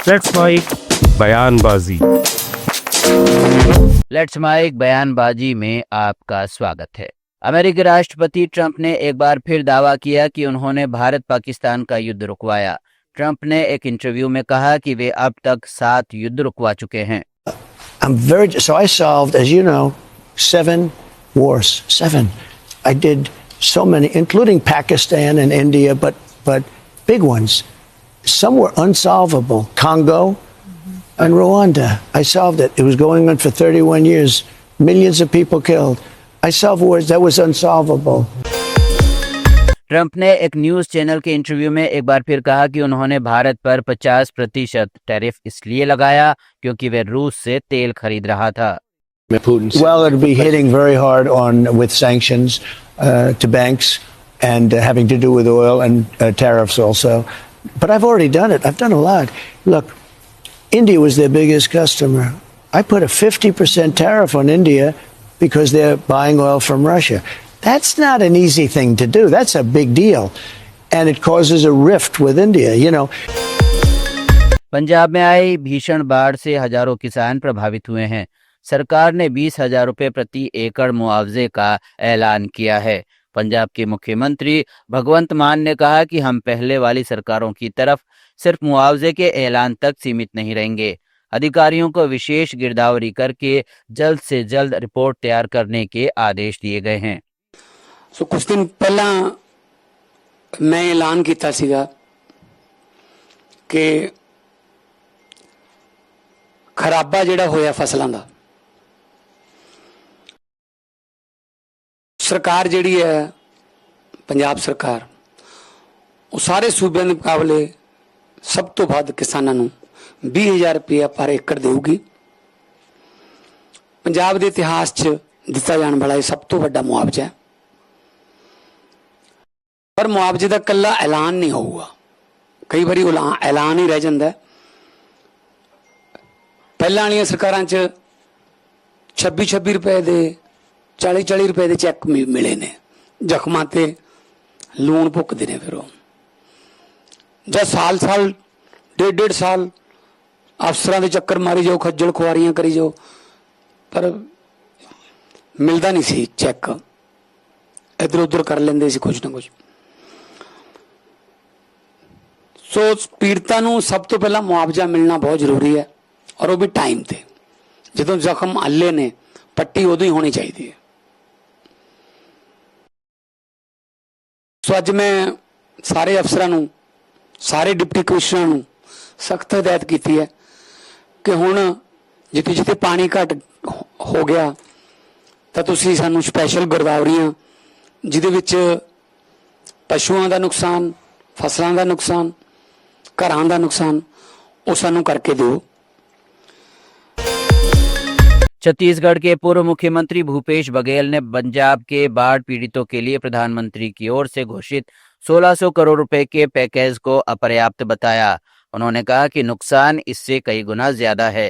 Let's mic बयानबाजी। Let's mic बयानबाजी में आपका स्वागत है। अमेरिकी राष्ट्रपति ट्रंप ने एक बार फिर दावा किया कि उन्होंने भारत पाकिस्तान का युद्ध रुकवाया। ट्रंप ने एक इंटरव्यू में कहा कि वे अब तक 7 युद्ध रुकवा चुके हैं। So I solved, as you know, 7 wars. 7. I did so many, including Pakistan and India, but big ones. Some were unsolvable. Congo and Rwanda. I solved it. It was going on for 31 years. Millions of people killed. I solved wars that was unsolvable. Trump ने एक news channel के interview में एक बार फिर कहा कि उन्होंने भारत पर 50% टैरिफ इसलिए लगाया क्योंकि वे रूस से तेल खरीद रहा था। Well, it'll be hitting very hard with sanctions to banks and having to do with oil and tariffs also. But I've already done it. I've done a lot. Look, India was their biggest customer. I put a 50% tariff on India because they're buying oil from Russia. That's not an easy thing to do. That's a big deal. And it causes a rift with India, you know. Punjab में आई भीषण बाढ़ से हजारों किसान प्रभावित हुए हैं। सरकार ने 20,000 रुपए प्रति एकड़ मुआवजे का ऐलान किया है। पंजाब के मुख्यमंत्री भगवंत मान ने कहा कि हम पहले वाली सरकारों की तरफ सिर्फ मुआवजे के ऐलान तक सीमित नहीं रहेंगे। अधिकारियों को विशेष गिरदावरी करके जल्द से जल्द रिपोर्ट तैयार करने के आदेश दिए गए हैं। कुछ दिन पहला मैं ऐलान किया सीगा कि खराबा जिहड़ा होया फसलों का सरकार जिहड़ी है पंजाब सरकार वो सारे सूबे के मुकाबले सब तो वध किसानों नूं 20,000 रुपया पर एकड़ देगी। पंजाब के इतिहास च दिता जाने वाला यह सब तो वड्डा मुआवजा है। पर मुआवजे का कल्ला ऐलान नहीं होगा, कई बारी ऐलान ही रह जाता है। पहला वाली सरकारां च 26 रुपए दे 40 रुपए के चैक मिले ने, जख्मां ते लूण भुकते ने। फिर जब साल 1.5 साल अफसरां दे चक्कर मारी जाओ, खज्जल खुआरियां करी जाओ, पर मिलता नहीं सी चैक, इधर उधर कर लेंदे सी कुछ ना कुछ। सो पीड़ितां नूं सब तो पहला मुआवजा मिलना बहुत जरूरी है और वो भी टाइम ते। जदों जख्म हल्ले ने पट्टी उदों ही होनी चाहिए है। सो अज मैं सारे अफसरां नूं, सारे डिप्टी कमिश्नरां नूं सख्त हिदायत की है कि हुण जिथे जिथे पानी घट हो गया तो तुसीं सानूं स्पैशल गिरदावरियां जिहदे विच पशुओं का नुकसान, फसलों का नुकसान, घरां का नुकसान वो सानूं करके दो। छत्तीसगढ़ के पूर्व मुख्यमंत्री भूपेश बघेल ने पंजाब के बाढ़ पीड़ितों के लिए प्रधानमंत्री की ओर से घोषित 1600 करोड़ रुपए के पैकेज को अपर्याप्त बताया। उन्होंने कहा कि नुकसान इससे कई गुना ज्यादा है।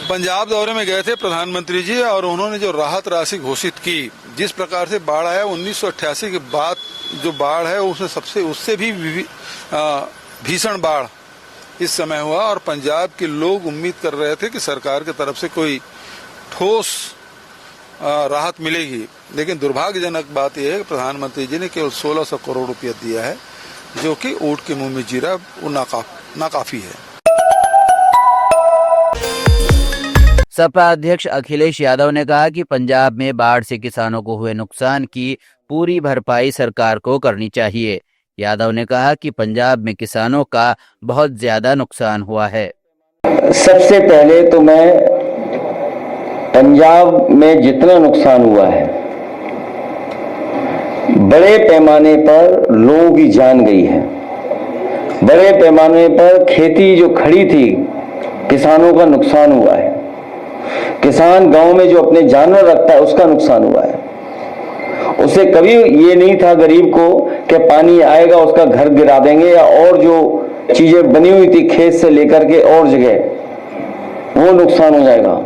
पंजाब दौरे में गए थे प्रधानमंत्री जी और उन्होंने जो राहत राशि घोषित की, जिस प्रकार से बाढ़ आया 1988 के बाद जो बाढ़ है उससे भी भीषण बाढ़ इस समय हुआ और पंजाब के लोग उम्मीद कर रहे थे कि सरकार की तरफ से कोई ठोस राहत मिलेगी। लेकिन दुर्भाग्यजनक बात यह है कि प्रधानमंत्री जी ने केवल 1600 करोड़ रुपया दिया है, जो कि ऊंट के मुंह में जीरा वो नाकाफी है। सपा अध्यक्ष अखिलेश यादव ने कहा कि पंजाब में बाढ़ से किसानों को हुए नुकसान की पूरी भरपाई सरकार को करनी चाहिए। यादव ने कहा कि पंजाब में किसानों का बहुत ज्यादा नुकसान हुआ है। सबसे पहले तो मैं पंजाब में जितना नुकसान हुआ है, बड़े पैमाने पर लोगों की जान गई है, बड़े पैमाने पर खेती जो खड़ी थी किसानों का नुकसान हुआ है। किसान गांव में जो अपने जानवर रखता है उसका नुकसान हुआ है। उसे कभी ये नहीं था गरीब को कि पानी आएगा उसका घर गिरा देंगे या और जो चीजें बनी हुई थी खेत से लेकर के और जगह वो नुकसान हो जाएगा।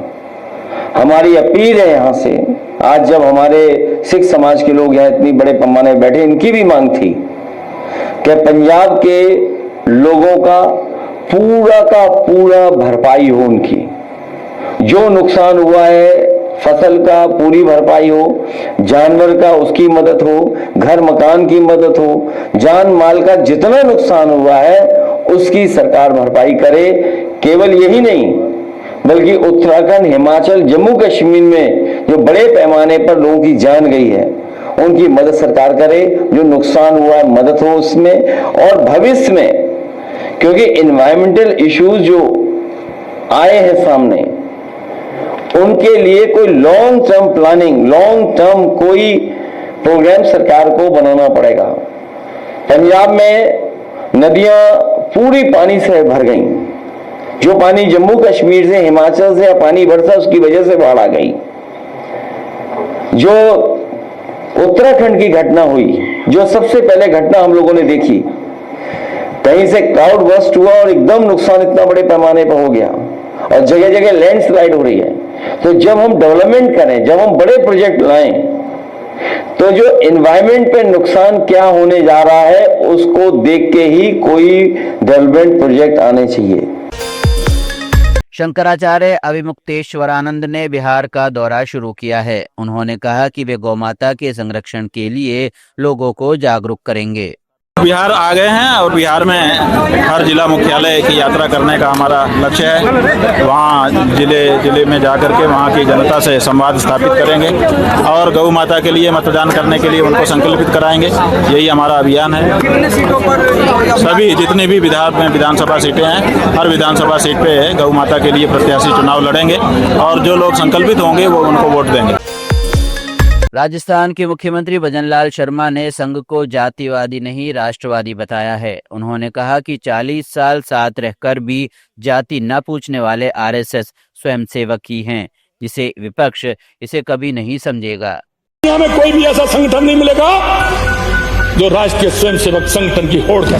हमारी अपील है यहाँ से, आज जब हमारे सिख समाज के लोग यहाँ इतनी बड़े पैमाने बैठे, इनकी भी मांग थी कि पंजाब के लोगों का पूरा का पूरा भरपाई हो उनकी, जो नुकसान हुआ है फसल का पूरी भरपाई हो, जानवर का उसकी मदद हो, घर मकान की मदद हो, जान माल का जितना नुकसान हुआ है उसकी सरकार भरपाई करे। केवल यही नहीं बल्कि उत्तराखंड, हिमाचल, जम्मू कश्मीर में जो बड़े पैमाने पर लोगों की जान गई है उनकी मदद सरकार करे, जो नुकसान हुआ है मदद हो उसमें। और भविष्य में क्योंकि एनवायरमेंटल इश्यूज जो आए हैं सामने उनके लिए कोई long term planning, long term कोई प्रोग्राम सरकार को बनाना पड़ेगा। पंजाब में नदियां पूरी पानी से भर गईं, जो पानी जम्मू कश्मीर से, हिमाचल से पानी बरसा उसकी वजह से बाढ़ आ गई। जो उत्तराखंड की घटना हुई, जो सबसे पहले घटना हम लोगों ने देखी, कहीं से क्लाउड बस्ट हुआ और एकदम नुकसान इतना बड़े पैमाने पर हो गया और जगह जगह लैंडस्लाइड हो रही है। तो जब हम डेवलपमेंट करें, जब हम बड़े प्रोजेक्ट लाएं, तो जो एनवायरमेंट पे नुकसान क्या होने जा रहा है उसको देख के ही कोई डेवलपमेंट प्रोजेक्ट आने चाहिए। शंकराचार्य अविमुक्तेश्वरानंद ने बिहार का दौरा शुरू किया है। उन्होंने कहा कि वे गौमाता के संरक्षण के लिए लोगों को जागरूक करेंगे। बिहार आ गए हैं और बिहार में हर जिला मुख्यालय की यात्रा करने का हमारा लक्ष्य है। वहाँ जिले में जाकर के वहाँ की जनता से संवाद स्थापित करेंगे और गौ माता के लिए मतदान करने के लिए उनको संकल्पित कराएंगे। यही हमारा अभियान है। सभी जितनी भी विधानसभा सीटें हैं, हर विधानसभा सीट पे गौ माता के लिए प्रत्याशी चुनाव लड़ेंगे और जो लोग संकल्पित होंगे वो उनको वोट देंगे। राजस्थान के मुख्यमंत्री भजनलाल शर्मा ने संघ को जातिवादी नहीं राष्ट्रवादी बताया है। उन्होंने कहा कि 40 साल साथ रहकर भी जाति न पूछने वाले आरएसएस स्वयंसेवक ही हैं, जिसे विपक्ष इसे कभी नहीं समझेगा। दुनिया में कोई भी ऐसा संगठन नहीं मिलेगा जो राष्ट्रीय स्वयंसेवक संगठन की होड़ करे।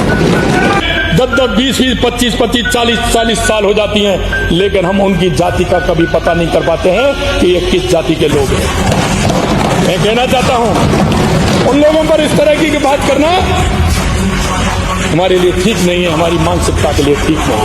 10-10, 20-20, 25-25, 40-40 साल हो जाती हैं, लेकिन हम उनकी जाति का कभी पता नहीं कर पाते हैं कि ये किस जाति के लोग हैं। मैं कहना चाहता हूं उन लोगों पर इस तरह की बात करना हमारे लिए ठीक नहीं है, हमारी मानसिकता के लिए ठीक नहीं है।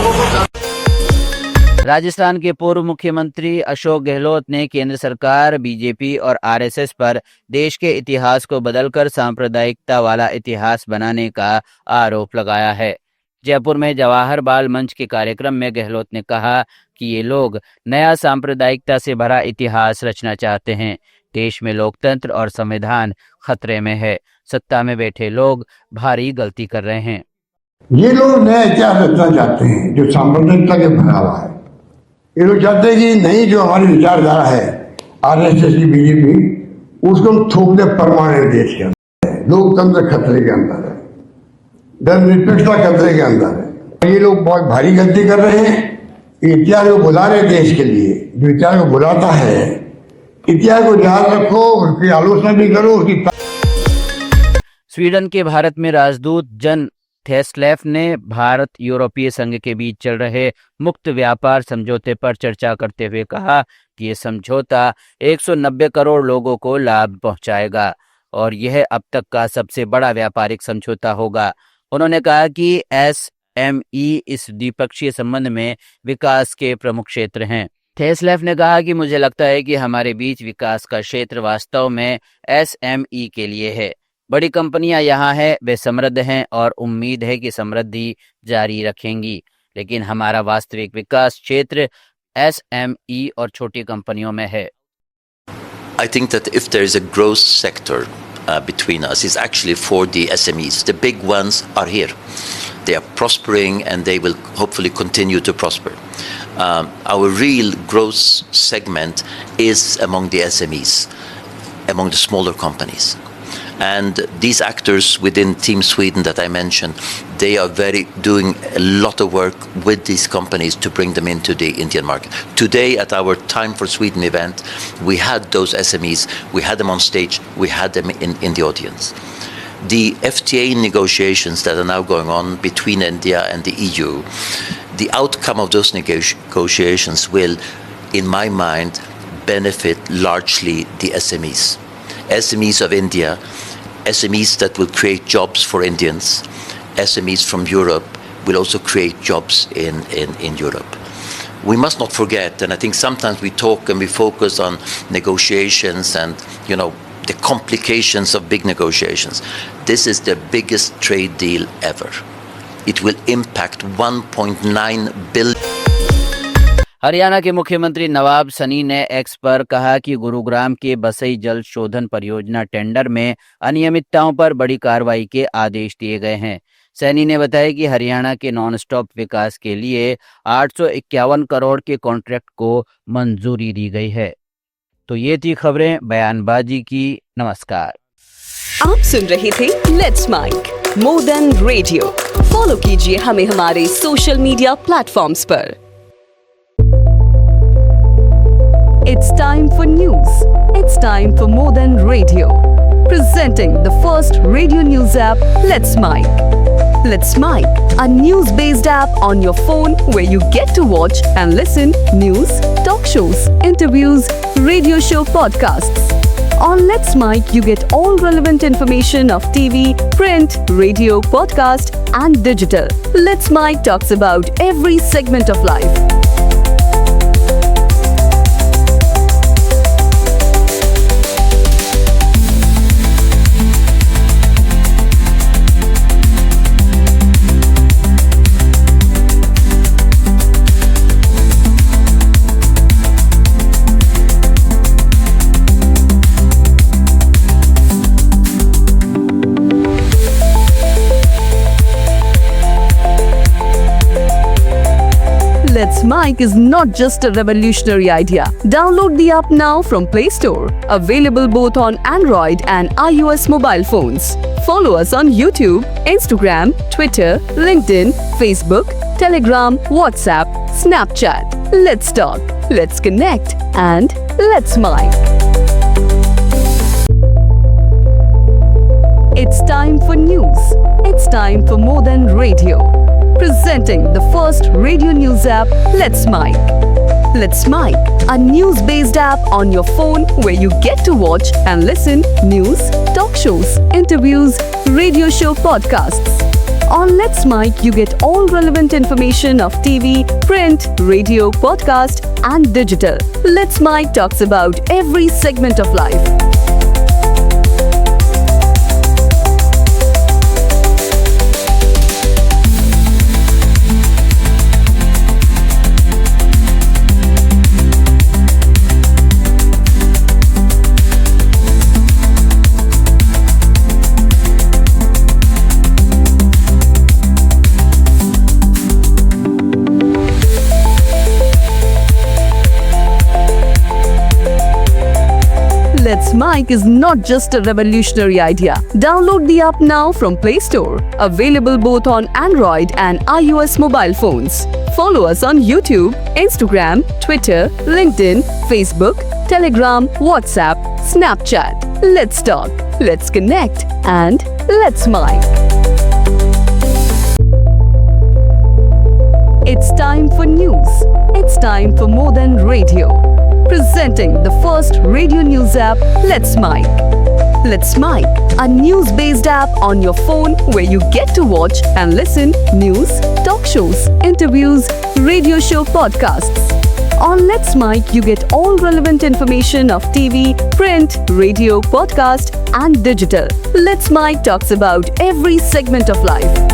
राजस्थान के पूर्व मुख्यमंत्री अशोक गहलोत ने केंद्र सरकार, बीजेपी और आरएसएस पर देश के इतिहास को बदलकर सांप्रदायिकता वाला इतिहास बनाने का आरोप लगाया है। जयपुर में जवाहर बाल मंच के कार्यक्रम में गहलोत ने कहा कि ये लोग नया सांप्रदायिकता से भरा इतिहास रचना चाहते हैं। देश में लोकतंत्र और संविधान खतरे में है। सत्ता में बैठे लोग भारी गलती कर रहे हैं। ये लोग नया इतिहास रचना चाहते हैं जो सांप्रदायिकता के भरा हुआ है। ये लोग चाहते हैं कि नहीं, जो हमारी विचारधारा है आरएसएस की, बीजेपी, उसको हम थोप दे परमानेंट देश के अंदर। लोकतंत्र खतरे के अंदर है, धर्मनिरपेक्षता खतरे के अंदर है। ये लोग बहुत भारी गलती कर रहे हैं। इतिहास को बुला रहे देश के लिए, जो इतिहास को बुलाता है इतिहास को याद रखो, उसकी आलोचना भी करो, उसकी। स्वीडन के भारत में राजदूत जन थेस्लेफ ने भारत यूरोपीय संघ के बीच चल रहे मुक्त व्यापार समझौते पर चर्चा करते हुए कहा कि ये समझौता 190 करोड़ लोगों को लाभ पहुंचाएगा और यह अब तक का सबसे बड़ा व्यापारिक समझौता होगा। उन्होंने कहा कि एसएमई इस द्विपक्षीय संबंध में विकास के प्रमुख क्षेत्र हैं। थेस्लेफ ने कहा कि मुझे लगता है कि हमारे बीच विकास का क्षेत्र वास्तव में एसएमई के लिए है। बड़ी कंपनियां यहाँ हैं, वे समृद्ध हैं और उम्मीद है कि समृद्धि जारी रखेंगी, लेकिन हमारा वास्तविक विकास क्षेत्र एसएमई और छोटी कंपनियों में है। I think that if there is a growth sector between us, it's actually for the SMEs. The big ones are here. They are prospering and they will hopefully continue to prosper. Our real growth segment is among the SMEs, among the smaller companies. And these actors within Team Sweden that I mentioned, they are doing a lot of work with these companies to bring them into the Indian market. Today at our Time for Sweden event, we had those SMEs, we had them on stage, we had them in the audience. The FTA negotiations that are now going on between India and the EU, the outcome of those negotiations will, in my mind, benefit largely the SMEs. SMEs of India, SMEs that will create jobs for Indians, SMEs from Europe will also create jobs in Europe. We must not forget, and I think sometimes we talk and we focus on negotiations and, the complications of big negotiations. This is the biggest trade deal ever. It will impact 1.9 billion. Haryana के मुख्यमंत्री नवाब सनी ने x पर कहा कि गुरुग्राम के बसई जल शोधन परियोजना टेंडर में अनियमितताओं पर बड़ी कार्रवाई के आदेश दिए गए हैं। सैनी ने बताया कि हरियाणा के नॉन स्टॉप विकास के लिए 851 करोड़ के कॉन्ट्रैक्ट को मंजूरी दी गई है। तो ये थी खबरें बयानबाजी की। नमस्कार। आप सुन रहे थे let's mic more than radio. Follow कीजिए हमें हमारे सोशल मीडिया प्लेटफॉर्म्स पर। It's time for news. It's time for More Than Radio. Presenting the first radio news app, Let's Mic. Let's Mic, a news-based app on your phone where you get to watch and listen news, talk shows, interviews, radio show podcasts. On Let's Mic, you get all relevant information of TV, print, radio, podcast, and digital. Let's Mic talks about every segment of life. Let's Mic is not just a revolutionary idea. Download the app now from Play Store. Available both on Android and iOS mobile phones. Follow us on YouTube, Instagram, Twitter, LinkedIn, Facebook, Telegram, WhatsApp, Snapchat. Let's talk, let's connect, and let's Mic. It's time for news. It's time for More Than Radio. Presenting the first radio news app, Let's Mic. Let's Mic, a news-based app on your phone where you get to watch and listen news, talk shows, interviews, radio show podcasts. On Let's Mic, you get all relevant information of TV, print, radio, podcast, and digital. Let's Mic talks about every segment of life. Let's Mic is not just a revolutionary idea. Download the app now from Play Store. Available both on Android and iOS mobile phones. Follow us on YouTube, Instagram, Twitter, LinkedIn, Facebook, Telegram, WhatsApp, Snapchat. Let's talk, let's connect, and let's Mic. It's time for news. It's time for More Than Radio. Presenting the first radio news app, Let's Mic. Let's Mic, a news-based app on your phone where you get to watch and listen news, talk shows, interviews, radio show podcasts. On Let's Mic, you get all relevant information of TV, print, radio, podcast, and digital. Let's Mic talks about every segment of life.